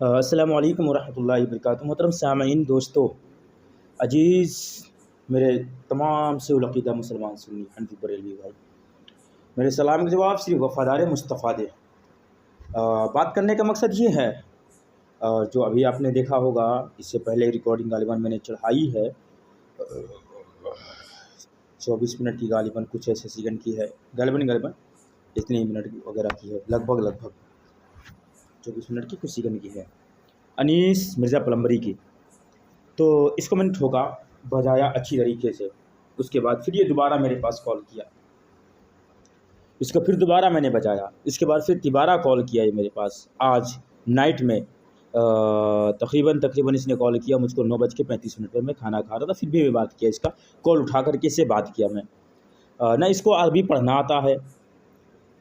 السلام علیکم ورحمۃ اللہ وبرکاتہ۔ محترم سامعین، دوستو، عزیز میرے تمام سے العقیدہ مسلمان سنی حنفی بریلوی بھائی، میرے سلام کا جواب صرف وفادار مصطفیٰ دے۔ بات کرنے کا مقصد یہ ہے، جو ابھی آپ نے دیکھا ہوگا، اس سے پہلے ریکارڈنگ غالباً میں نے چڑھائی ہے، 24 منٹ کی غالباً کچھ ایسے سیکنڈ کی ہے، غالباً اتنے منٹ وغیرہ کی ہے، لگ بھگ 24 منٹ کی کچھ سیکنڈ کی ہے، انیس مرزا پلمبری کی۔ تو اس کو میں نے ٹھوکا، بجایا اچھی طریقے سے، اس کے بعد پھر یہ دوبارہ میرے پاس کال کیا، اس کو پھر دوبارہ میں نے بجایا، اس کے بعد پھر دوبارہ کال کیا یہ میرے پاس آج نائٹ میں، تقریباً اس نے کال کیا مجھ کو 9:35 پر، میں کھانا کھا رہا تھا، پھر بھی میں بات کیا، اس کا کال اٹھا کر کے اس سے بات کیا میں۔ نہ اس کو عربی پڑھنا آتا ہے،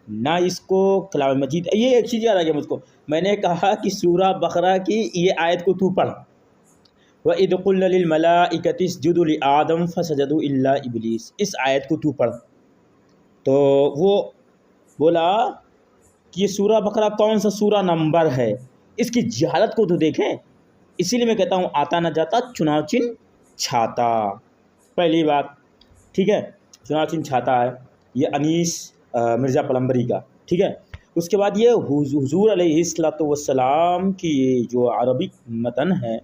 نہ اس کو کلام مجید، یہ ایک چیز یاد آ گیا مجھ کو، میں نے کہا کہ سورہ بقرہ کی یہ آیت کو تو پڑھ، وَإِذْ قُلْنَا لِلْمَلَائِكَةِ اسْجُدُوا لِآدَمَ فَسَجَدُوا إِلَّا إِبْلِيسَ، اس آیت کو تو پڑھ۔ تو وہ بولا کہ یہ سورہ بقرہ کون سا سورہ نمبر ہے، اس کی جہالت کو تو دیکھیں۔ اسی لیے میں کہتا ہوں آتا نہ جاتا چنانچن چھاتا، پہلی بات، ٹھیک ہے، چنانچن چھاتا ہے یہ انیس مرزا پلمبری کا، ٹھیک ہے۔ اس کے بعد یہ حضور علیہ السلام کی جو عربک متن ہے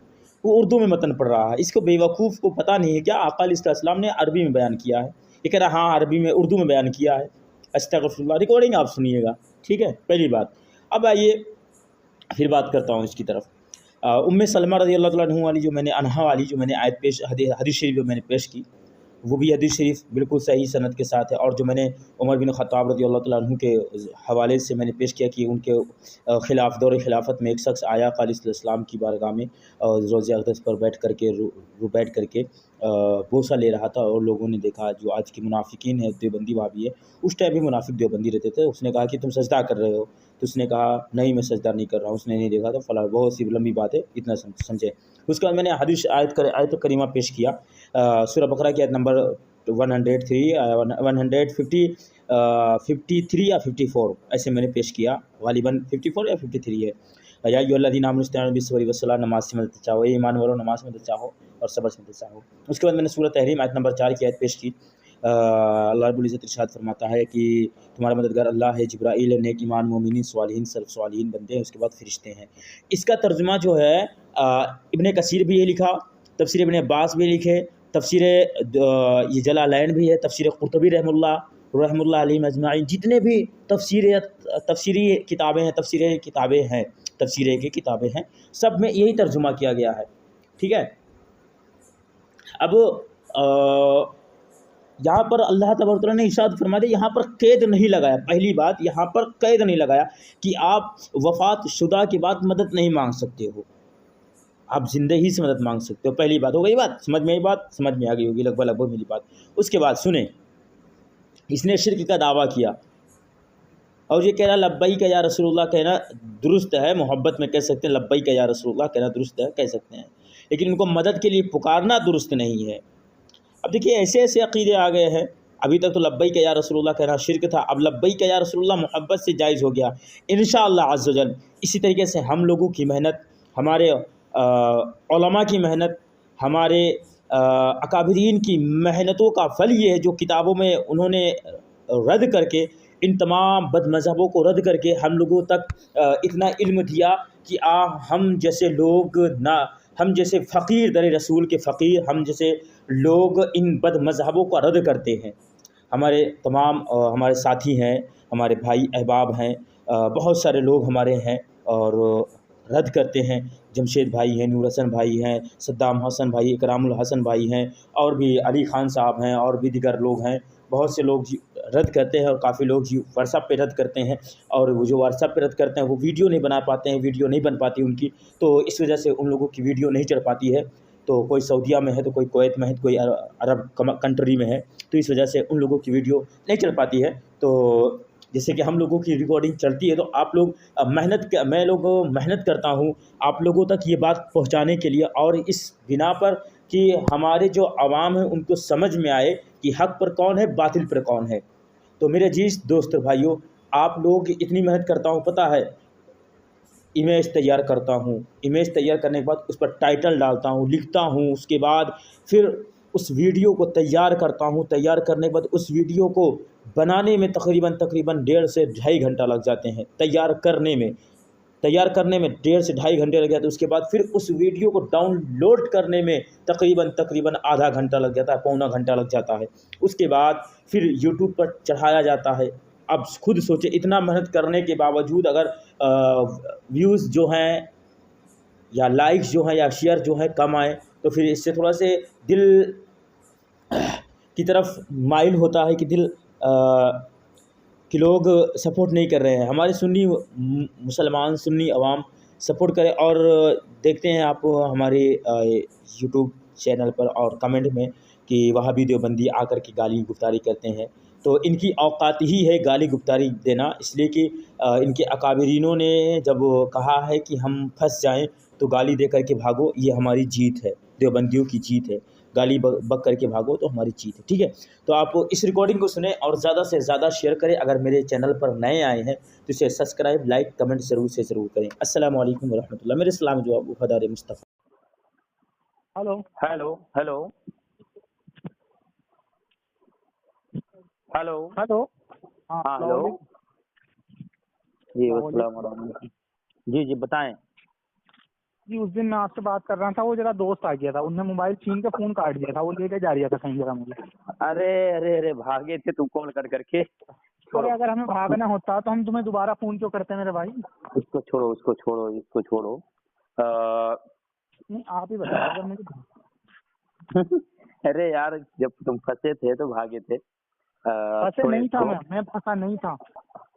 وہ اردو میں متن پڑھ رہا ہے، اس کو بے وقوف کو پتہ نہیں ہے کیا آقا علیہ السلام نے عربی میں بیان کیا ہے، یہ کہہ رہا ہاں عربی میں اردو میں بیان کیا ہے، استغفر اللہ، ریکارڈنگ آپ سنیے گا، ٹھیک ہے، پہلی بات۔ اب آئیے پھر بات کرتا ہوں اس کی طرف۔ ام سلمہ رضی اللہ تعالیٰ عنہ والی جو میں نے انہا والی جو میں نے آیت حدیث شریف جو میں نے پیش کی، وہ بھی حدیث شریف بالکل صحیح سند کے ساتھ ہے، اور جو میں نے عمر بن خطاب رضی اللہ تعالیٰ عنہ کے حوالے سے میں نے پیش کیا کہ ان کے خلاف دور خلافت میں ایک شخص آیا علیہ السلام کی بارگاہ میں، روضہ اقدس پر بیٹھ کر کے بوسہ لے رہا تھا، اور لوگوں نے دیکھا جو آج کے منافقین ہیں، دیوبندی وہابی ہے، اس ٹائم بھی منافق دیوبندی رہتے تھے، اس نے کہا کہ تم سجدہ کر رہے ہو، تو اس نے کہا نہیں میں سجدہ نہیں کر رہا ہوں، اس نے نہیں دیکھا، تو فلاں بہت سی لمبی بات ہے، اتنا سمجھے۔ اس کے بعد میں نے حدیث آیت کریمہ پیش کیا، سورہ بقرہ کی آیت نمبر 103 53 یا 54 ایسے میں نے پیش کیا، غالباً 54 یا 53 ہے، یا ایھا الذین آمنوا استعینوا بالصبر والصلاۃ، نماز سے مدد چاہو، اے ایمان والو نماز سے مدد چاہو اور صبر سے مدد چاہو۔ اس کے بعد میں نے سورہ تحریم آیت نمبر 4 کی آیت پیش کی، اللہ رب العزت ارشاد فرماتا ہے کہ تمہارا مددگار اللہ ہے، جبرائیل، نیک ایمان مومنین، صالحین، صرف صالحین بندے ہیں، اس کے بعد فرشتے ہیں۔ اس کا ترجمہ جو ہے ابن کثیر بھی یہ لکھا، تفسیر ابن عباس بھی لکھے، تفسیر یہ جلالین بھی ہے، تفسیر قرطبی رحم اللہ علیہ اجمعین، جتنے بھی تفسیری کتابیں ہیں، تفسیریں کی کتابیں ہیں، سب میں یہی ترجمہ کیا گیا ہے، ٹھیک ہے۔ اب یہاں پر اللہ تبارک و تعالیٰ نے ارشاد فرما دیا، یہاں پر قید نہیں لگایا، پہلی بات یہاں پر قید نہیں لگایا کہ آپ وفات شدہ کے بعد مدد نہیں مانگ سکتے ہو، آپ زندہ ہی سے مدد مانگ سکتے ہو، پہلی بات ہو گئی، بات سمجھ میں آ گئی ہوگی لگ بھگ میری بات۔ اس کے بعد سنیں، اس نے شرک کا دعویٰ کیا اور یہ کہہ رہا لبیک یا رسول اللہ کہنا درست ہے، محبت میں کہہ سکتے ہیں لبیک یا رسول اللہ کہنا درست ہے، کہہ سکتے ہیں، لیکن ان کو مدد کے لیے پکارنا درست نہیں ہے۔ اب دیکھیے ایسے عقیدے آ گئے ہیں، ابھی تک تو لبیک یا رسول اللہ کہنا شرک تھا، اب لبیک یا رسول اللہ محبت سے جائز ہو گیا انشاءاللہ عز و جل۔ اسی طریقے سے ہم لوگوں کی محنت، ہمارے علماء کی محنت، ہمارے اکابرین کی محنتوں کا پھل یہ ہے جو کتابوں میں انہوں نے رد کر کے، ان تمام بد مذہبوں کو رد کر کے ہم لوگوں تک اتنا علم دیا کہ ہم جیسے لوگ نہ، ہم جیسے فقیر در رسول کے فقیر، ہم جیسے لوگ ان بد مذہبوں کو رد کرتے ہیں۔ ہمارے تمام ہمارے ساتھی ہیں، ہمارے بھائی احباب ہیں، بہت سارے لوگ ہمارے ہیں اور رد کرتے ہیں، جمشید بھائی ہیں، نور حسن بھائی ہیں، صدام حسن بھائی، اکرام الحسن بھائی ہیں، اور بھی علی خان صاحب ہیں، اور بھی دیگر لوگ ہیں، بہت سے لوگ رد کرتے ہیں، اور کافی لوگ واٹس ایپ پہ رد کرتے ہیں، اور وہ جو واٹس ایپ پہ رد کرتے ہیں وہ ویڈیو نہیں بنا پاتے ہیں، ویڈیو نہیں بن پاتی ان کی، تو اس وجہ سے ان لوگوں کی ویڈیو نہیں چڑھ پاتی ہے، تو کوئی سعودیہ میں ہے، تو کوئی کویت میں ہے، کوئی عرب کنٹری میں ہے، تو اس وجہ سے ان لوگوں کی ویڈیو نہیں چل پاتی ہے۔ تو جیسے کہ ہم لوگوں کی ریکارڈنگ چلتی ہے، تو آپ لوگ میں محنت کرتا ہوں آپ لوگوں تک یہ بات پہنچانے کے لیے، اور اس بنا پر کہ ہمارے جو عوام ہیں ان کو سمجھ میں آئے کہ حق پر کون ہے، باطل پر کون ہے۔ تو میرے عزیز دوست بھائیوں، آپ لوگ اتنی محنت کرتا ہوں، پتہ ہے इमेज तैयार करता हूँ, इमेज तैयार करने के बाद उस पर टाइटल डालता हूँ, लिखता हूँ, उसके बाद फिर उस वीडियो को तैयार करता हूँ। तैयार करने के बाद उस वीडियो को बनाने में तकरीबन 1.5 से 2.5 घंटा लग जाते हैं। तैयार करने में 1.5 से 2.5 घंटे लग जाते हैं। उसके बाद फिर उस वीडियो को डाउनलोड करने में तकरीबन आधा घंटा लग जाता है, पौना घंटा लग जाता है। उसके बाद फिर यूट्यूब पर चढ़ाया जाता है। अब खुद सोचे, इतना मेहनत करने के बावजूद अगर व्यूज़ जो हैं या लाइक्स जो हैं या शेयर जो है कम आए, तो फिर इससे थोड़ा से दिल की तरफ माइल होता है कि कि लोग सपोर्ट नहीं कर रहे हैं। हमारे सुन्नी मुसलमान सुन्नी अवाम सपोर्ट करें। और देखते हैं आप हमारे यूट्यूब चैनल पर और कमेंट में कि वहाबी देवबंदी आकर के गाली गुफ्तारी करते हैं, तो इनकी औकात ही है गाली गुफ्तारी देना। इसलिए कि इनके अकाबरीनों ने जब कहा है कि हम फंस जाएं तो गाली दे करके भागो, ये हमारी जीत है, देवबंदियों की जीत है। गाली बक करके भागो तो हमारी जीत है। ठीक है, तो आप इस रिकॉर्डिंग को सुने और ज़्यादा से ज़्यादा शेयर करें। अगर मेरे चैनल पर नए आए हैं तो इसे सब्सक्राइब, लाइक, कमेंट ज़रूर करें। अस्सलाम वालेकुम वरहमतुल्लाह। मेरे सलाम जो वफादार Mustafa. Hello hello hello hello hello. हाँ हाँ हेलो जी अस्सलाम अस्सलाम जी जी बताएं। जी, उस दिन मैं आपसे बात कर रहा था, वो जरा दोस्त आ गया था, उनने मोबाइल छीन के फोन काट दिया था, वो लेके जा रहा था कहीं जरा मुझे। अरे अरे अरे भागे थे तुम कॉल कर करके। अरे छोड़ो अगर हमें भागना होता तो हम तुम्हें दोबारा फोन क्यों करते मेरे भाई? उसको छोड़ो उसको छोड़ो इसको छोड़ो। नहीं, आप ही बताओ अगर मुझे। अरे यार जब तुम फंसे थे तो भागे थे। फंसे थोड़े नहीं था, थो, मैं फंसा नहीं था।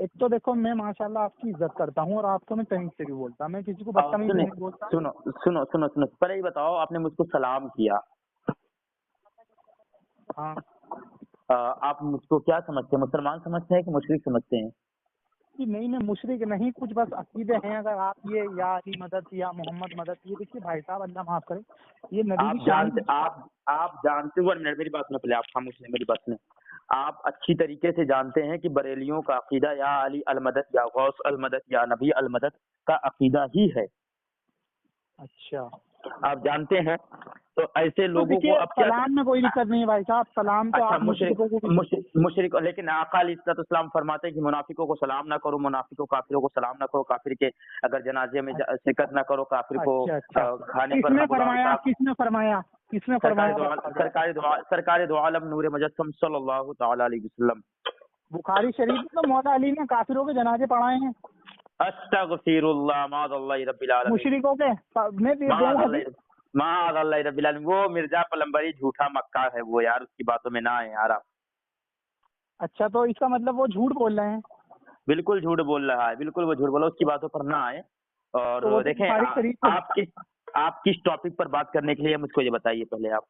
एक तो देखो, मैं माशाल्लाह आपकी इज्जत करता हूँ और आपको मैं तमीज से भी बोलता, मैं किसी को बदतमीज सुनो नहीं बोलता। सुनो सुनो सुनो सुनो पहले ही बताओ, आपने मुझको सलाम किया। हाँ आप मुझको क्या समझते हैं, मुसलमान समझते हैं कि मुशरिक समझते हैं? जी, नहीं मैं मुशरिक नहीं, कुछ बस अकीदे हैं। अगर आप ये या अली मदद या मोहम्मद मदद, ये देखिए भाई साहब, अल्लाह माफ करे, ये नबी की शान की। आप जानते हो, मेरी बात सुनो पहले, आप खामोश हैं, मेरी बात सुने। आप अच्छी तरीके से जानते हैं कि बरेलियों का अकीदा या अली अलमदद या गौस अलमदद या नबी अलमदद का अकीदा ही है। अच्छा, आप जानते हैं, तो ऐसे तो लोगों को देखिए अब क्या सलाम में कोई दिक्कत नहीं है भाई साहब, सलाम तो अच्छा आप मुशरिकों को भी। मुशरिक, लेकिन आका अलैहिस्सलाम फरमाते हैं कि मुनाफिकों को सलाम ना करो, मुनाफिकों काफिरों को सलाम ना करो, काफिर के अगर जनाजे में शिरकत ना करो, काफिर को अच्छा अच्छा, खाने पर किसने ना फरमाया, बुलाओ। किसने फरमाया, किसने फरमाया? सरकारी दो आलम नूर मुजस्सम सल्लल्लाहु तआला अलैहि वसल्लम। बुखारी शरीफ में तो मौला अली ने काफिरों के जनाजे पढ़ाए हैं, अस्तगफिरुल्लाह माअज़ल्लाहि रब्बिल आलमीन। मुशरिकों के। मैं दे दूं हदीस। माअज़ल्लाहि रब्बिल आलमीन। वो मिर्जा पलंबरी झूठा मक्का है वो, यार उसकी बातों में ना है यार आप। अच्छा, तो इसका मतलब वो झूठ बोल रहे हैं? बिल्कुल झूठ बोल रहा है, बिल्कुल वो झूठ बोला, उसकी बातों पर ना आए। तो वो और तो देखें बुखारी शरीफ में। आप किस टॉपिक पर बात करने के लिए, मुझको ये बताइए पहले आप।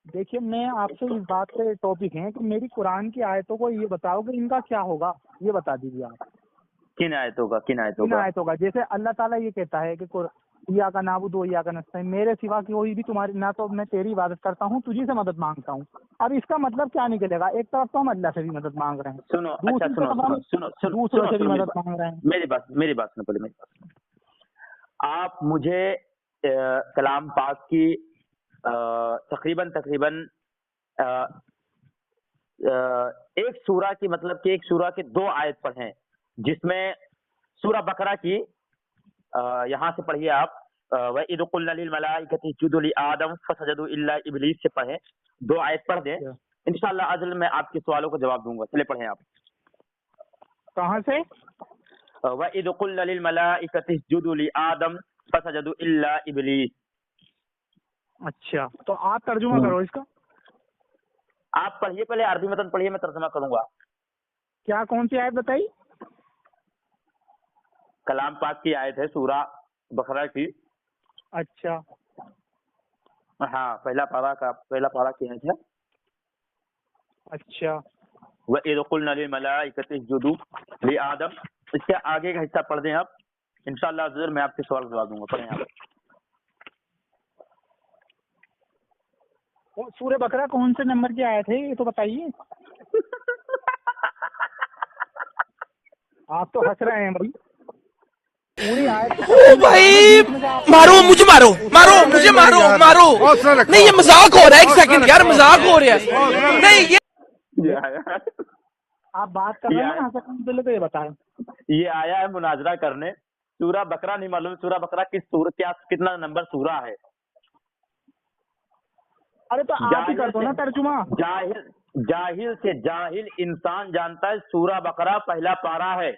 देखिए, मैं आपसे इस बात पे टॉपिक है कि मेरी कुरान की आयतों को ये बताओ कि इनका क्या होगा, ये बता दीजिए आप। किन आयतों का? इन आयतों का, जैसे अल्लाह ताला ये कहता है कि या का नाबुदु या का नस्तईन, मेरे सिवा कोई भी तुम्हारी, ना तो मैं तेरी इबादत करता हूँ, तुझी से मदद मांगता हूँ। अब इसका मतलब क्या निकलेगा? एक तरफ तो हम अल्लाह से भी मदद मांग रहे हैं, सुनो, अच्छा दूसरी सुनो तरफ हम सुनो सुनो दूसरों से भी सुनो मदद मांग रहे हैं। मेरी बात सुनो पहले, मेरी बात सुनो। आप मुझे कलाम पाक की तकरीबन एक सूरा की, मतलब कि एक सूरा के 2 आयत पर हैं, जिसमें सूरा बकरा की यहाँ से पढ़िए आप, व इज़ क़ुल्ना लिल मलाइकति इसजुदू लि आदम फसजदू इल्ला इब्लीस से पढ़ें, 2 आयत पढ़ दें, इंशाअल्लाह अज़ल मैं आपके सवालों को जवाब दूंगा। चले पढ़ें आप। कहाँ से? व इज़ क़ुल्ना लिल मलाइकति इसजुदू लि आदम फसजदू इल्ला इब्लीस। अच्छा, तो आप तर्जुमा करो इसका। आप पढ़िए पहले, अरबी मतन पढ़िए, मैं तर्जुमा करूंगा। क्या, कौन सी आयत बताई? कलाम पाक की आयत है, सूरा बकरा की। अच्छा हाँ, पहला पारा की आयत है। अच्छा, व इज़ क़ुल्ना लिल मलाइकति इसजुदू लि आदम, इसके आगे का हिस्सा पढ़ दें आप, इंशाअल्लाह अज़ल मैं आपके सवाल जवाब दूंगा। पढ़ें आप। सूरह बकरा कौन से नंबर की आयत है ये तो बताइए। आप तो हंस रहे हैं भाई। पूरी आयत ओ भाई मारो मुझे, मारो मारो मुझे, मारो मारो। नहीं ये मजाक हो रहा है, एक सेकंड यार, मजाक हो रहा है। नहीं ये आप बात कर रहे हैं ना, पहले तो ये बताएं। ये आया है मुनाजरा करने। सूरा बकरा नहीं मालूम, सूरा बकरा किस सूरत, क्या कितना नंबर सूरा है? अरे तो आप ही कर दो ना तर्जुमा। जाहिल से जाहिल इंसान जानता है सूरा बकरा पहला पारा है।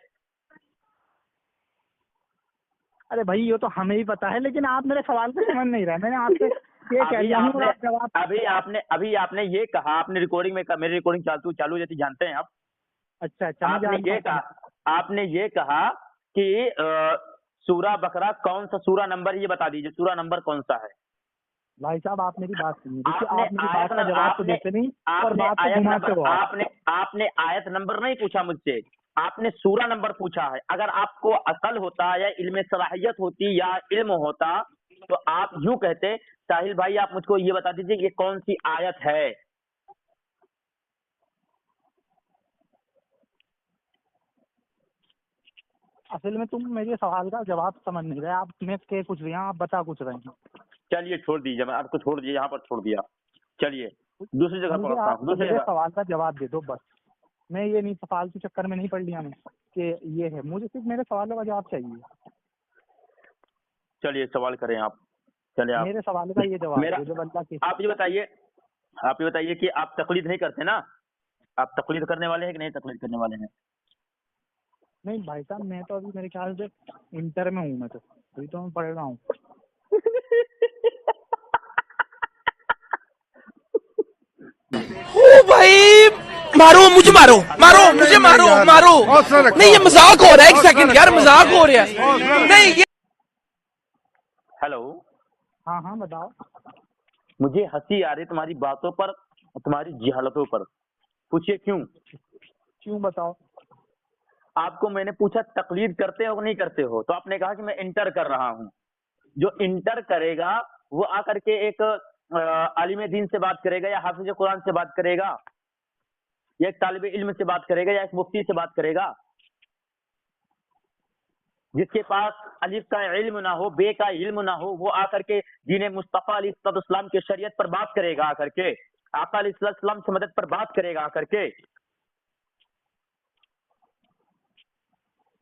अरे भाई ये तो हमें ही पता है, लेकिन आप मेरे सवाल को समझ नहीं रहे। मैंने आपसे ये कह दिया हूँ, आप जवाब। अभी आपने ये कहा, आपने रिकॉर्डिंग में कहा, मेरी रिकॉर्डिंग चालू जैसी जानते हैं आप। अच्छा अच्छा, आपने ये कहा कि सूरा बकरा कौन सा सूरा नंबर, ये बता दीजिए सूरा नंबर कौन सा है। भाई साहब आप मेरी बात सुनिए, देखिए आप मेरी बात का जवाब तो देते नहीं और बात को घुमाते हो। आपने आयत नंबर नहीं पूछा मुझसे, आपने सूरा नंबर पूछा है। अगर आपको अकल होता या इल्म सलाहियत होती या इल्म होता तो आप यूं कहते, साहिल भाई आप मुझको ये बता दीजिए ये कौन सी आयत है। असल में तुम मेरे सवाल का जवाब समझ नहीं रहे। आप मैं कह कुछ रहे हैं, आप बता कुछ रहे हैं। चलिए छोड़ दीजिए, मैं आपको छोड़ दिया, यहाँ पर छोड़ दिया। चलिए दूसरी जगह पढ़ता हूँ। दूसरी जगह सवाल का जवाब दे दो बस। मैं ये नहीं, फालतू चक्कर में नहीं पढ़ लिया मैं कि ये है, मुझे सिर्फ मेरे सवालों का जवाब चाहिए। चलिए सवाल करें आप। चलिए आप मेरे सवाल का ये जवाब मेरा, जो अल्लाह के। आप ये बताइए कि आप तकलीद नहीं करते ना? आप तकलीद करने वाले हैं कि नहीं तकलीद करने वाले हैं? नहीं भाई साहब, मैं तो अभी मेरे ख्याल से इंटर में हूँ, मैं तो अभी तो मैं पढ़ रहा हूँ। ओ भाई मारो मुझे, मारो मारो मुझे, मारो मारो। नहीं ये मजाक हो रहा है, एक सेकंड यार, मजाक हो रहा है। नहीं ये हेलो, हाँ हाँ बताओ। मुझे हंसी आ रही तुम्हारी बातों पर, तुम्हारी जिहालतों पर। पूछिए क्यों? क्यों बताओ। आपको मैंने पूछा तकलीद करते हो नहीं करते हो, तो आपने कहा कि मैं इंटर कर रहा हूँ। जो इंटर करेगा वो आकर के एक आलिम दीन से बात करेगा या हाफिज कुरान से बात करेगा या एक तालिब इल्म से बात करेगा या एक मुफ्ती से बात करेगा। जिसके पास अलिफ का इल्म ना हो, बे का इल्म ना हो, वो आकर के दीन मुस्तफा अलैहिस्सलाम के शरीयत पर बात करेगा, आकर के आका अलैहिस्सलाम से मदद पर बात करेगा आकर के।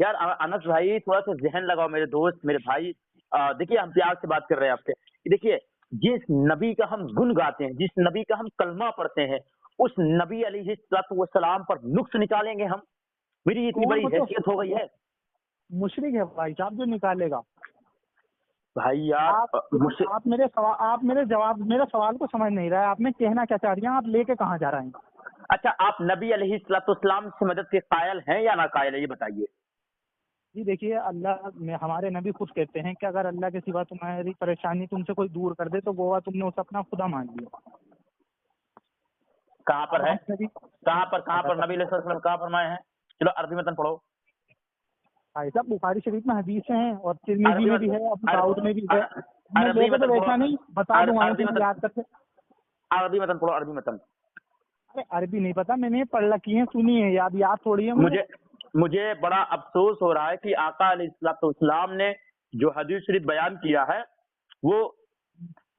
यार अनस भाई थोड़ा सा जहन लगाओ मेरे दोस्त, मेरे भाई। देखिए हम प्यार से बात कर रहे हैं आपसे। देखिए जिस नबी का हम गुन गाते हैं, जिस नबी का हम कलमा पढ़ते हैं, उस नबी अलैहिस्सलाम पर नुक्स निकालेंगे हम? मेरी इतनी बड़ी हैसियत हो गई है। मुशरिक है भाई साहब जो निकालेगा। भाई यार आप मेरे सवाल को समझ नहीं रहा है। आप में कहना क्या चाह रही हैं, आप लेके कहाँ जा रहे हैं? अच्छा आप नबी अलैहिस्सलाम से मदद के कायल हैं या ना कायल है, ये बताइए। जी देखिए, अल्लाह में हमारे नबी खुद कहते हैं कि अगर अल्लाह के सिवा तुम्हारी परेशानी तुमसे कोई दूर कर दे तो गोवा तुमने उसे अपना खुदा मान लिया। कहाँ पर है? कहाँ पर नबी अलैहिस्सलाम कहाँ फरमाए हैं? चलो अरबी मतन पढ़ो। भाई साहब बुखारी शरीफ में हदीस हैं और तिरमिज़ी में भी है, अबू दाऊद में भी है। मैं लेके तो बैठा नहीं, बता दूंगा याद करके। अरबी मतन पढ़ो, अरबी मतन। अरे अरबी नहीं पता, मैंने पढ़ रखी है, सुनी है, याद थोड़ी है मुझे बड़ा अफसोस हो रहा है कि आका अलैहिस्सलाम ने जो हदीस शरीफ बयान किया है वो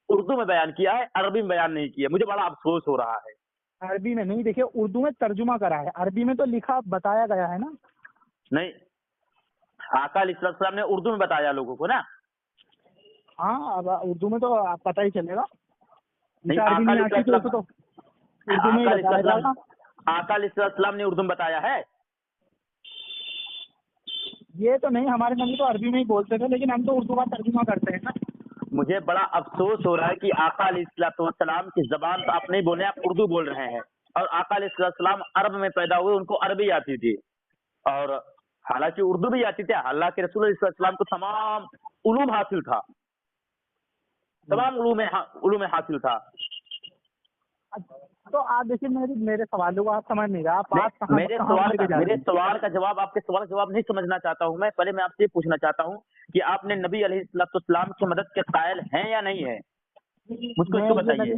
उर्दू में बयान किया है, अरबी में बयान नहीं किया। मुझे बड़ा अफसोस हो रहा है। अरबी में नहीं, देखिए उर्दू में तर्जुमा करा है, अरबी में तो लिखा बताया गया है ना। नहीं, आका अलैहिस्सलाम ने उर्दू में बताया लोगों को ना। हाँ अब उर्दू में तो पता ही चलेगा। नहीं, अरबी में आती तो उर्दू में आका अलैहिस्सलाम ने उर्दू में बताया है। ये तो नहीं, हमारे नबी तो अरबी में ही बोलते थे, लेकिन हम तो उर्दू का तर्जुमा करते हैं ना। मुझे बड़ा अफसोस हो रहा है कि आका अलैहिस्सलाम की जबान तो आप नहीं बोले, आप उर्दू बोल रहे हैं। और आका अलैहिस्सलाम अरब में पैदा हुए, उनको अरबी आती थी और हालांकि उर्दू भी आती थी। अल्लाह के रसूल अलैहिस्सलाम को तमाम उलूम हासिल था, तमाम उलूम हासिल था। तो आप देखिए मेरे सवालों को आप समझ नहीं रहा। मेरे सवाल का जवाब, आपके सवाल का जवाब नहीं समझना चाहता हूं मैं। पहले मैं आपसे पूछना चाहता हूं कि आपने नबी अलैहिस्सलाम की मदद के कायल हैं या नहीं है, मुझको इसको बताइए।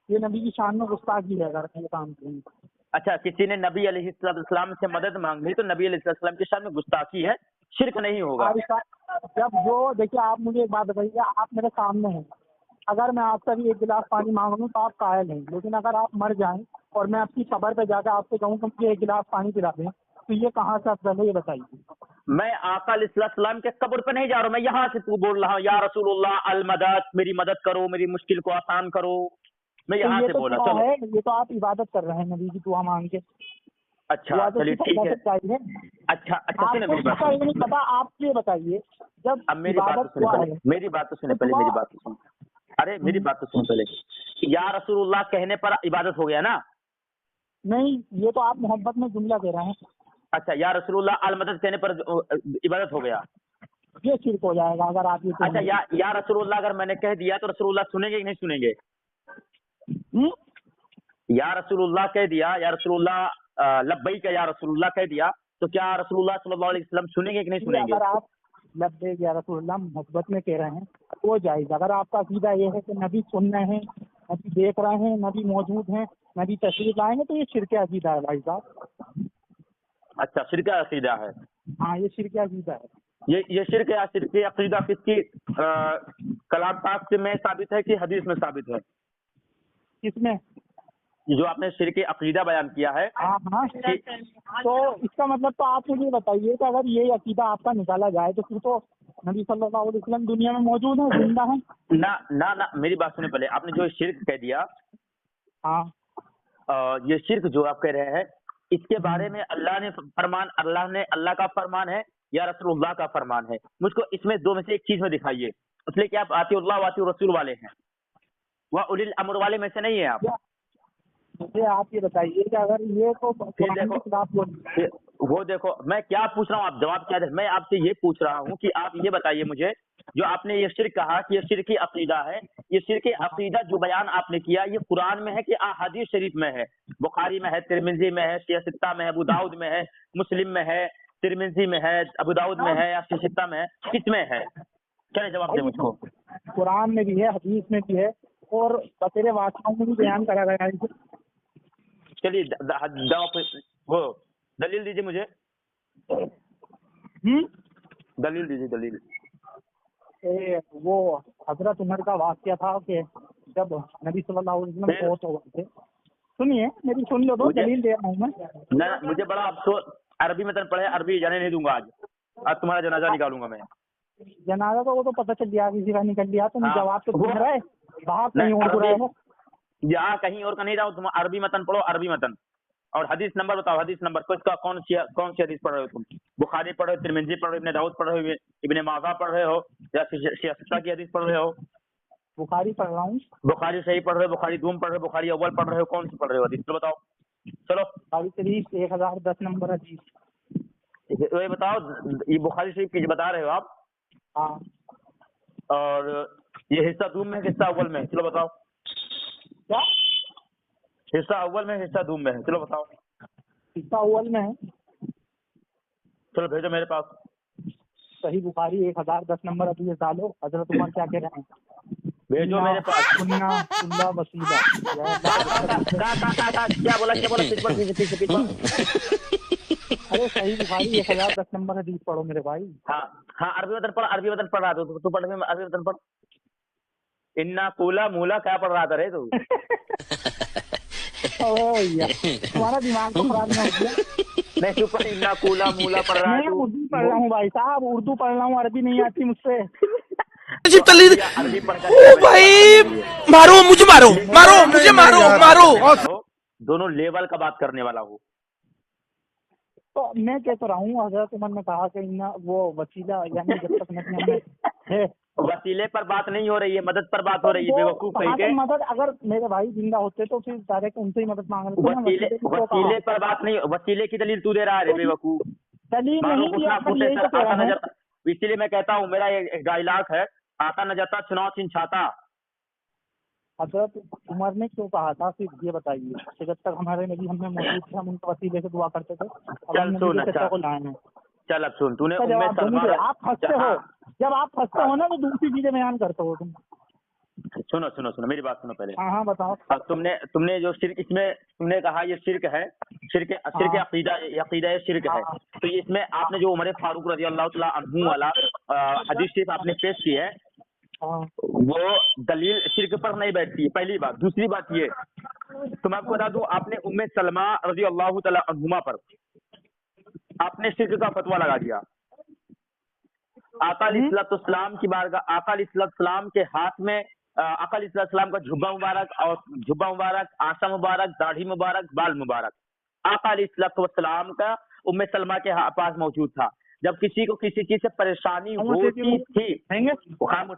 ये नबी की शान में गुस्ताखी है अगर ये काम करें। अच्छा, किसी ने नबी अलैहिस्सलाम से मदद मांगी तो नबी अलैहिस्सलाम की शान में गुस्ताखी है? शिरक नहीं होगा। जब जो देखिए, आप मुझे एक बात बताइए, आप मेरे सामने हैं, अगर मैं आपसे भी एक गिलास पानी मांग लूँ तो आप कायल हैं, लेकिन अगर आप मर जाएं और मैं आपकी कब्र पे जाकर आपसे कहूँ कि मुझे एक गिलास पानी पिला दें, तो ये कहाँ से अफजल है, ये बताइए। मैं आका अलैहिस्सलाम के कब्र पे नहीं जा रहा हूँ, मैं यहाँ से तू बोल रहा हूँ या रसूलुल्लाह अल मदद, मेरी मदद करो, मेरी मुश्किल को आसान करो, मैं तो यहाँ ये से तो बोला। दुआ चलो है, ये तो आप इबादत कर रहे हैं नबी की दुआ मांग के। अच्छा दुआ तो चलिए सिर्फ ठीक अल्लाह है। से चाहिए। अच्छा अच्छा सुने आपको मेरी बात इसका ये नहीं पता, आप ये बताइए, जब अब मेरी बात तो इबादत सुने दुआ पहले, है मेरी बात तो सुने तो पहले, दुआ। मेरी बात तो सुन, अरे मेरी बात तो सुन पहले। या रसूलुल्लाह कहने पर इबादत हो गया ना? नहीं, ये तो आप मोहब्बत में जुमला दे रहे हैं। अच्छा, या रसूलुल्लाह अल मदद कहने पर इबादत हो गया। ये शिरक हो जाएगा अगर आप ये अच्छा, या रसूलुल्लाह अगर मैंने कह दिया तो रसूलुल्लाह सुनेंगे कि नहीं सुनेंगे? या रसूलुल्लाह कह दिया, या रसूलुल्लाह लब्बैक या रसूलुल्लाह कह दिया, तो क्या रसूलुल्लाह सल्लल्लाहु अलैहि वसल्लम सुनेंगे कि नहीं सुनेंगे? अगर आप लब्बैक या रसूलुल्लाह मोहब्बत में कह रहे हैं वो जायज। अगर आपका अकीदा ये है कि नबी सुन रहे हैं, नबी देख रहे हैं, नबी मौजूद हैं, नबी तशरीफ लाएंगे, तो ये शिरक अकीदा है भाई साहब। अच्छा, शिरक अकीदा है। हाँ, ये शिरक अकीदा है। ये शिरक या शिरक अकीदा किसकी कलाम पाक में साबित है कि हदीस में साबित है? किसमें? जो आपने शिरक अकीदा बयान किया है। हाँ हाँ, तो इसका मतलब तो आप मुझे बताइए कि अगर ये अकीदा आपका निकाला जाए तो फिर तो नबी सल्लल्लाहु अलैहि वसल्लम दुनिया में मौजूद है, जिंदा है। ना ना ना, मेरी बात सुने पहले। आपने जो शिरक कह दिया, हाँ, ये शिरक जो आप कह रहे हैं, इसके बारे में अल्लाह का फरमान है या रसूलुल्लाह का फरमान है? मुझको इसमें दो में से एक चीज में दिखाइए, इसलिए कि आप आतिउल्लाह व आतिउर रसूल वाले हैं, वह उलिल अम्र वाले में से नहीं है आप। मुझे आप ये बताइए कि अगर ये तो फिर देखो, वो देखो मैं क्या पूछ रहा हूँ, आप जवाब क्या दे। मैं आपसे ये पूछ रहा हूँ कि आप ये बताइए मुझे, जो आपने ये शिरक कहा कि ये शिरक अकीदा है, ये शिरक अकीदा जो बयान आपने किया, ये कुरान में है कि अहादीस शरीफ में है? बुखारी में है, तिरमिजी में है, सियासित्ता में है, अबू दाऊद में है, मुस्लिम में है, तिरमिजी में है, अबू दाऊद में है या सियासित्ता में है, किसमें है? क्या जवाब दे मुझको। कुरान में भी है, हदीस में भी है, और बतेरे वाक़ियों में भी बयान करा गया है। चलिए वो दलील दीजिए मुझे, दलील दीजिए, दलील। वो हजरत उमर का वाक़या था कि जब नबी सल्लल्लाहु अलैहि वसल्लम फौत हो गए थे। सुनिए, मेरी सुन लो, तो दलील दे रहा हूँ मैं। ना, मुझे बड़ा अफसोस, अरबी में पढ़े, अरबी जाने नहीं दूंगा आज तुम्हारा जनाजा निकालूंगा मैं। जनाजा तो वो तो पता चल गया, किसी का निकल लिया। तुम जवाब तो सुन रहे, बाहर कहीं और हो रहे हो। यहाँ कहीं और का नहीं रहा हूँ, तुम अरबी मतन पढ़ो, अरबी मतन। और हदीस नंबर बताओ, हदीस नंबर किसका, कौन सी हदीस पढ़ रहे हो तुम? बुखारी पढ़ रहे हो, तिरमिजी पढ़ रहे हो, इब्ने दाऊद पढ़ रहे हो, इब्ने माजा पढ़ रहे हो, या सियासत्ता की हदीस पढ़ रहे हो? बुखारी पढ़ रहा हूँ। बुखारी सही पढ़ रहे हो, बुखारी दूम पढ़ रहे हो, बुखारी अव्वल पढ़ रहे हो, कौन सी पढ़ रहे हो हदीस? तो बताओ। चलो, बुखारी शरीफ 1010 नंबर हदीस। ये बताओ, ये बुखारी शरीफ की बता रहे हो आप? हाँ। और ये हिस्सा दूम में है, हिस्सा अव्वल में है? चलो बताओ। क्या? हिस्सा अव्वल में, हिस्सा दूम में है? चलो बताओ। हिस्सा अव्वल में है। चलो भेजो मेरे पास। सही बुखारी 1010 नंबर हदीस डालो, हजरत उमर क्या कह रहे हैं, भेजो मेरे पास। सुन्ना सुल्ला वसीला। क्या बोला, क्या बोला? पीछे। अरे सही बुखारी 1010 नंबर हदीस पढ़ो मेरे भाई। हाँ हाँ, अरबी वतन पढ़, अरबी वतन पढ़ रहा था तू पढ़ में, अरबी वतन पढ़। इन्ना कूला मूला क्या पढ़ रहा था रे तू? तुम्हारा दिमाग तो खराब नहीं हो गया? नहीं, तू पढ़, इन्ना कूला मूला पढ़ रहा है। मैं उर्दू पढ़ रहा हूँ भाई साहब, उर्दू पढ़ रहा हूँ, अरबी नहीं आती मुझसे। अरबी पढ़ ओ भाई, मारो मुझे, मारो मारो मुझे, मारो मारो। दोनों लेवल का बात करने वाला हूँ। तो मैं कह तो रहा हूँ, हजरत उमर ने कहा कि इन्ना वो वसीला, यानी जब तक नबी है। वसीले पर बात नहीं हो रही है, मदद पर बात हो रही है। बेवकूफ कहीं के मदद, अगर मेरे भाई जिंदा होते तो फिर डायरेक्ट उनसे ही मदद मांग लेते। वसीले पर बात नहीं, वसीले की दलील तू दे रहा है बेवकूफ। दलील नहीं दिया, यही तो कह रहा है। इसीलिए मैं कहता हूँ, मेरा एक डायलॉग है, आता न जाता चुनाव चिंछाता। हजरत उमर ने क्यों कहा था, फिर ये बताइए कि जब तक हमारे नबी हमें मौजूद थे हम उनके वसीले से दुआ करते थे। चल सुन, अच्छा को लाए हैं। चल अब सुन, तूने आप फंसते हो, जब आप फंसते हो ना तो दूसरी चीजें बयान करते हो तुम। सुनो सुनो सुनो, मेरी बात सुनो पहले। हाँ हाँ बताओ। अब तुमने जो शिरक इसमें तुमने कहा ये शिरक है, शिरक अकीदा शिरक है, तो इसमें आपने जो उमर फारूक रजी अल्लाह तआला अन्हु वाला हदीस शरीफ आपने पेश की है, वो दलील शिरक पर नहीं बैठती है, पहली बात। दूसरी बात ये, तो मैं आपको बता दूं, आपने उम्मे सलमा रजी अल्लाह तआला अन्हुमा पर आपने शिरक का फतवा लगा दिया। आका अलैहिस्सलाम की बारगाह, आका अलैहिस्सलाम के हाथ में आका अलैहिस्सलाम का जुब्बा मुबारक, आशा मुबारक, दाढ़ी मुबारक, बाल मुबारक आका अलैहिस्सलाम का उम्मे सलमा के पास मौजूद था। जब किसी को किसी चीज से परेशानी होती थी, खामोश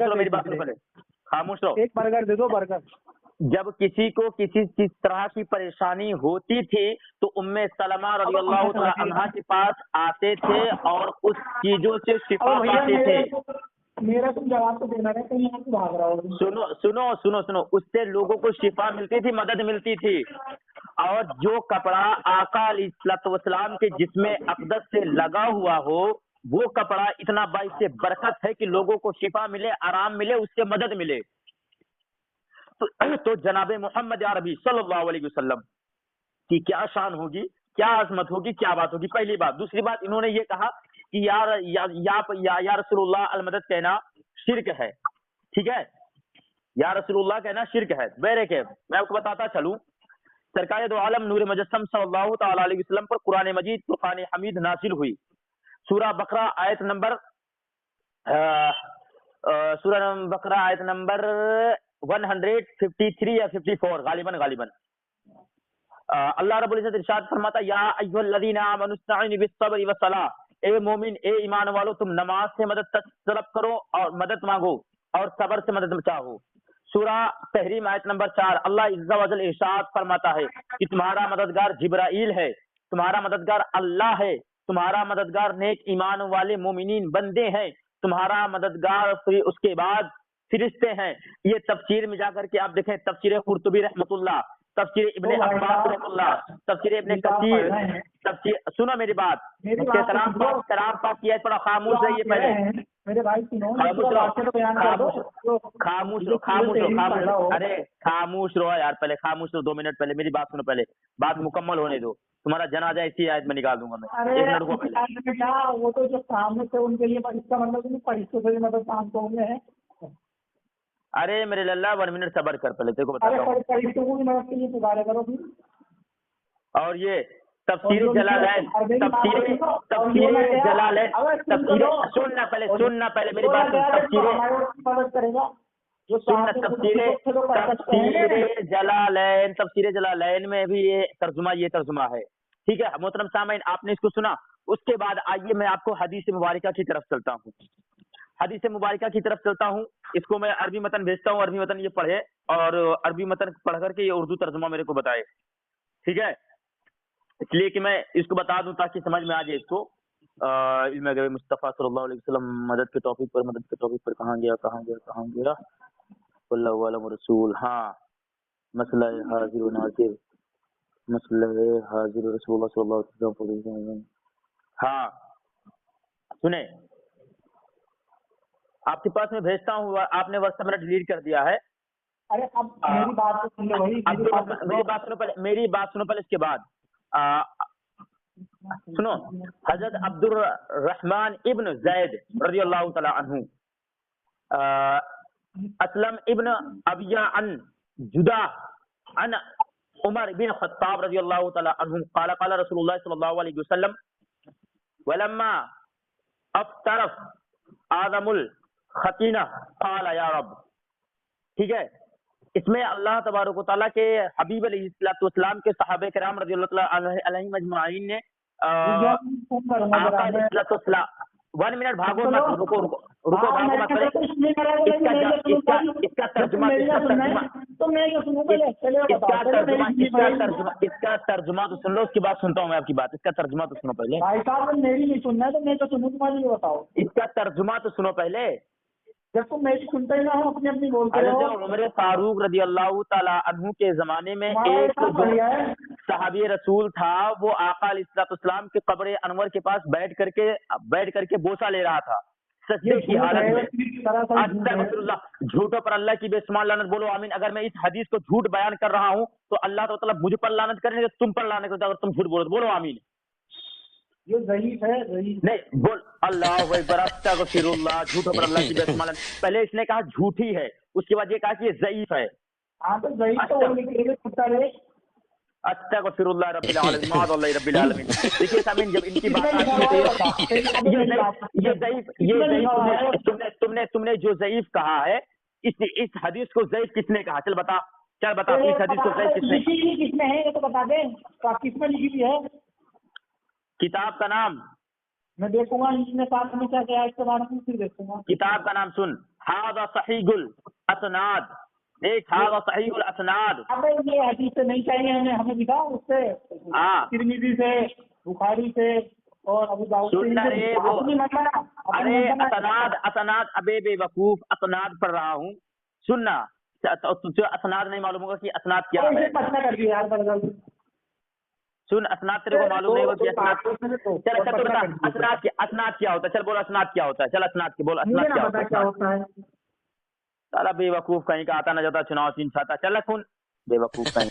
रहो, मेरी बात सुनो पहले, खामोश रहो। एक बर्गर दे दो, बर्गर। जब किसी को किसी तरह की परेशानी होती थी तो उम्मे सलमा रज़ी अल्लाह तआला अन्हा के पास आते थे और उस चीजों से शिफा पाते थे। मेरा तुम जवाब तो देना है, कहीं आप भाग रहा हो। सुनो सुनो सुनो सुनो, उससे लोगों को शिफा मिलती थी, मदद मिलती थी। और जो कपड़ा आका अलैहिस्सलाम के जिस्मे अक़दस से लगा हुआ हो, वो कपड़ा इतना बाइसे बरकत है कि लोगों को शिफा मिले, आराम मिले, उससे मदद मिले। तो जनाबे मोहम्मद अरबी सल्लल्लाहु अलैहि वसल्लम की क्या शान होगी, क्या अजमत होगी, क्या बात होगी, पहली बात। दूसरी बात, इन्होंने ये कहा कि या रसूलुल्लाह अलमदद कहना शिरक है, ठीक है, या रसूलुल्लाह कहना शिरक है। बेरे के मैं आपको बताता चलूं, सरकार दो आलम नूर मुजस्सम सल्लल्लाहु तआला अलैहि वसल्लम पर कुरान मजीद फुरकान हमीद नाजिल हुई। सूरह बकरा आयत नंबर 153 या 54 गालिबन अल्लाह रब्बुल इज्जत इरशाद फरमाता, या अय्युहल्लज़ीना आमनु इस्तईनु बिस्सब्रि वस्सलाह, ए मोमिन, ए ईमान वालो, तुम नमाज से मदद तलब करो और मदद मांगो और सब्र से मदद चाहो। सूरह तहरीम आयत नंबर 4 अल्लाह इज़्ज़ा वजल इरशाद फरमाता है कि तुम्हारा मददगार जिब्राइल है, तुम्हारा मददगार अल्लाह है, तुम्हारा मददगार नेक ईमान वाले मोमिनीन बंदे हैं, तुम्हारा मददगार फिर उसके बाद फिरिश्ते हैं। ये तफसीर में जाकर के आप देखें, तफसीर कुर्तुबी रहमतुल्लाह, तफसीर इब्ने अब्बास रहमतुल्लाह, तफसीर इब्ने कसीर, तफसीर, सुनो मेरी बात, कलाम पाक की आयत पर खामोश रहिए पहले, मेरे भाई सुनो, खामोश रहो, अरे खामोश रहो यार, पहले खामोश रहो, 2 मिनट पहले मेरी बात सुनो, पहले बात मुकम्मल होने दो, तुम्हारा जनाजा इसी आयत में निकाल दूंगा मैं। 1 मिनट को पहले क्या वो तो जो सामने से उनके लिए, इसका मतलब फरिश्तों से मदद मांगते होंगे। अरे मेरे लल्ला 1 मिनट सब्र कर, पहले तेरे को बताता हूँ। और ये तफसीर जलालैन, सुनना पहले मेरी बात, तफसीर जलालैन में भी ये तर्जुमा है, ठीक है मोहतरम सामीन, आपने इसको सुना। उसके बाद आइए मैं आपको हदीस मुबारका की तरफ चलता हूँ, इसको मैं अरबी मतन भेजता हूँ, अरबी मतन ये पढ़े और अरबी मतन पढ़ करके ये उर्दू तर्जुमा मेरे को बताए, ठीक है, इसलिए कि मैं इसको बता दूं ताकि समझ में आ जाए इसको। इल्म गैब मुस्तफ़ा सल्लल्लाहु अलैहि वसल्लम मदद के टॉपिक पर कहाँ गया वल्लाहु अलम रसूल। हाँ, मसला हाजिर व नाजिर, रसूलुल्लाह सल्लल्लाहु अलैहि वसल्लम। हाँ सुने, आपके पास मैं भेजता हूँ, आपने व्हाट्सएप में डिलीट कर दिया है। अरे अब मेरी बात तो सुन लो भाई, मेरी बात सुनो पहले, इसके बाद सुनो। हजरत अब्दुर रहमान इब्न ज़ैद रज़ियल्लाहु तआला अन्हु, असलम इब्न अबिया अन जुदा अन उमर बिन खत्ताब रज़ियल्लाहु तआला अन्हु क़ाल क़ाल रसूलुल्लाह सल्लल्लाहु अलैहि वसल्लम वलम्मा अफ्तरफ आदमुल खतीना क़ाल या रब, ठीक है। इसमें अल्लाह तबारक व तआला के हबीब अलैहिस्सलाम के सहाबे किराम रज़ियल्लाहु तआला अलैहिम अजमाइन ने 1 मिनट भागो मत, रुको भागो मत, इसका तर्जुमा तो सुन लो, उसकी बात सुनता हूँ मैं आपकी बात, इसका तर्जुमा तो सुनो पहले। भाई साहब मेरी नहीं सुनना है तो मैं तो सुनूं, तुम्हारी बताओ, इसका तर्जुमा तो सुनो पहले। जब तुम मेरी सुनते ही ना हो, अपनी बोलते हो। उमर फारूक रज़ी अल्लाह तआला अन्हु के जमाने में एक सहाबी रसूल था, वो आका अलैहिस्सलाम के कब्र अनवर के पास बैठ करके बोसा ले रहा था। सजदे की हालत में। सरासर झूठ है। अस्तगफिरुल्लाह, झूठों पर अल्लाह की बेशुमार लानत, बोलो आमीन। अगर मैं इस हदीस को झूठ बयान कर रहा हूँ तो अल्लाह तो मतलब मुझ पर लानत करेंगे, तुम पर लानत करेंगे अगर तुम झूठ बोलो, बोलो आमीन। ये ज़ईफ है, ज़ईफ। नहीं बोल अल्लाह अकबर, अस्तगफिरुल्लाह, झूठों पर अल्लाह की बेशुमार लानत। पहले इसने कहा झूठी है, उसके बाद ये कहा कि ये ज़ईफ है। हाँ तो ज़ईफ तो वो निकलेंगे कुत्ता रे। अस्तगफिरुल्लाह रब्बिल आलमीन, माअज़ल्लाह रब्बिल आलमीन। देखिए सामीन, जब इनकी बात आती है ये ज़ईफ, तुमने जो ज़ईफ कहा है, इस हदीस को ज़ईफ किसने कहा? चल बता, इस हदीस को ज़ईफ किसने? लिखी किसने है ये तो बता दे, किसमें लिखी हुई है? किताब का नाम मैं देखूंगा इसमें साथ में क्या क्या है, इसके बारे में फिर देखूंगा। किताब का नाम सुन, हादा सहीहुल असनाद, एक हादा सहीहुल असनाद। अबे ये हदीस से नहीं चाहिए हमें, हमें दिखा उससे, हाँ तिरमिज़ी से, बुखारी से और अबू दाऊद से। सुन रे वो, अरे असनाद अबे बेवकूफ, असनाद पढ़ रहा हूँ, सुनना। तुझे असनाद नहीं मालूम होगा कि असनाद क्या है। कर दिया यार बदल। सुन, असनाद तेरे को मालूम नहीं होगा कि असनाद। चल अच्छा तू बता, असनाद क्या होता है? चल बोल असनाद क्या होता है, चल असनाद की बोल, असनाद क्या होता है? साला बेवकूफ कहीं का, आता न जाता चुनाव चिन्ह छाता, चल खून बेवकूफ कहीं।